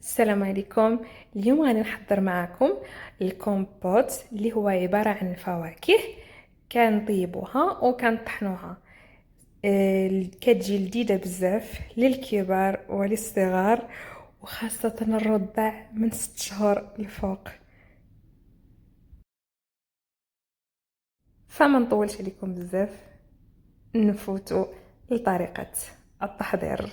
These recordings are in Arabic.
السلام عليكم. اليوم غادي نحضر معكم الكومبوت اللي هو عبارة عن الفواكه كنطيبوها وكنطحنوها. كتجي لذيذة بزاف للكبار وللصغار، وخاصة الرضع من 6 شهور الفوق. فما نطولش عليكم بزاف، نفوتوا لطريقة التحضير.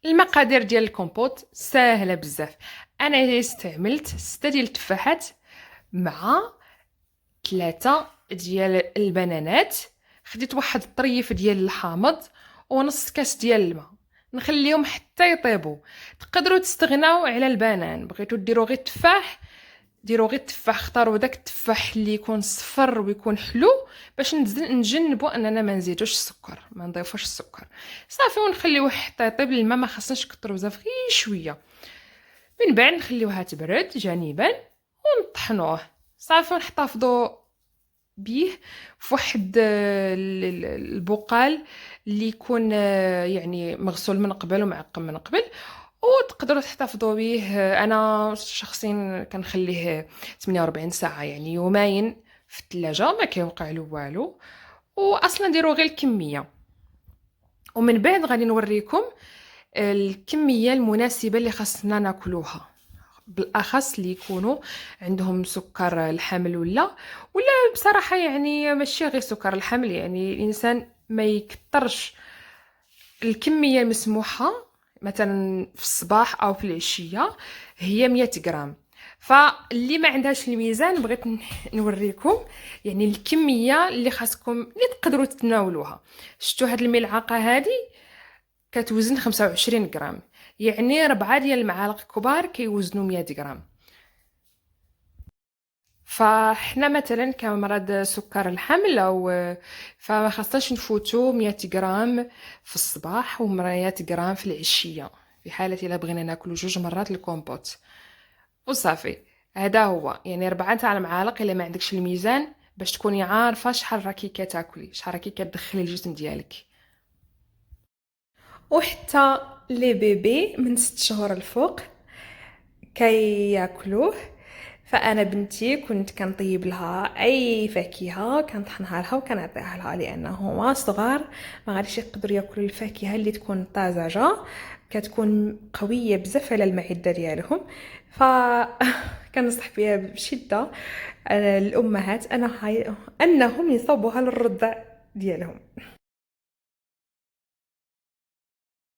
المقادير ديال الكومبوت ساهله بزاف. انا استعملت 6 ديال التفاحات مع 3 ديال البنانات. خديت واحد الطريف ديال الحامض ونص كاس ديال الماء، نخليهم حتى يطيبوا. تقدروا تستغناو على البنان، بغيتو ديروا غير التفاح ديروا غير التفاح. اختاروا داك التفاح اللي يكون صفر ويكون حلو، باش نجنبوا اننا ما نزيدوش السكر، ما نضيفوش السكر. صافي، ونخليوه حتى يطيب. الماء ما خاصناش نكثروا بزاف، غير شويه. من بعد نخليوها تبرد جانبا ونطحنوه. صافي، ونحتفظوا بيه في واحد البقال اللي يكون يعني مغسول من قبل ومعقم من قبل، وتقدروا تحتفظوا به. انا شخصيا كنخليه 48 ساعه، يعني يومين في الثلاجه، ما كيوقع له والو. واصلا ديروا غير الكميه. ومن بعد غادي نوريكم الكميه المناسبه اللي خاصنا ناكلوها، بالاخص اللي يكونوا عندهم سكر الحمل ولا بصراحه يعني ماشي غير سكر الحمل، يعني الانسان ما يكترش الكميه المسموحه. مثلا في الصباح او في العشيه هي 100 غرام. فاللي ما عندهاش الميزان بغيت نوريكم يعني الكميه اللي خاصكم اللي تقدروا تتناولوها. شفتوا هاد الملعقه هذه كتوزن 25 غرام، يعني 4 ديال المعالق كبار كيوزنوا 100 غرام. فاحنا مثلا كمرض سكر الحمل او فما خاصناش نفوتوا 100 غرام في الصباح و100 غرام في العشيه، في حاله الا بغينا ناكلوا 2 مرات الكومبوت. وصافي، هذا هو يعني 4 تاع المعالق الا ما عندكش الميزان، باش تكوني عارفه شحال راكي كتاكلي، شحال راكي كتدخلي الجسم ديالك. وحتى لي بيبي من 6 شهور الفوق كياكلوه. فانا بنتي كنت كنطيب لها اي فاكهه كنطحنها لها وكنعطيها لها، لانه هما صغار ما غاديش يقدروا ياكلوا الفاكهه اللي تكون طازجه، كتكون قويه بزاف على المعده ديالهم. ف كنصح بها بشده الامهات انهم يصوبوها للرضع ديالهم.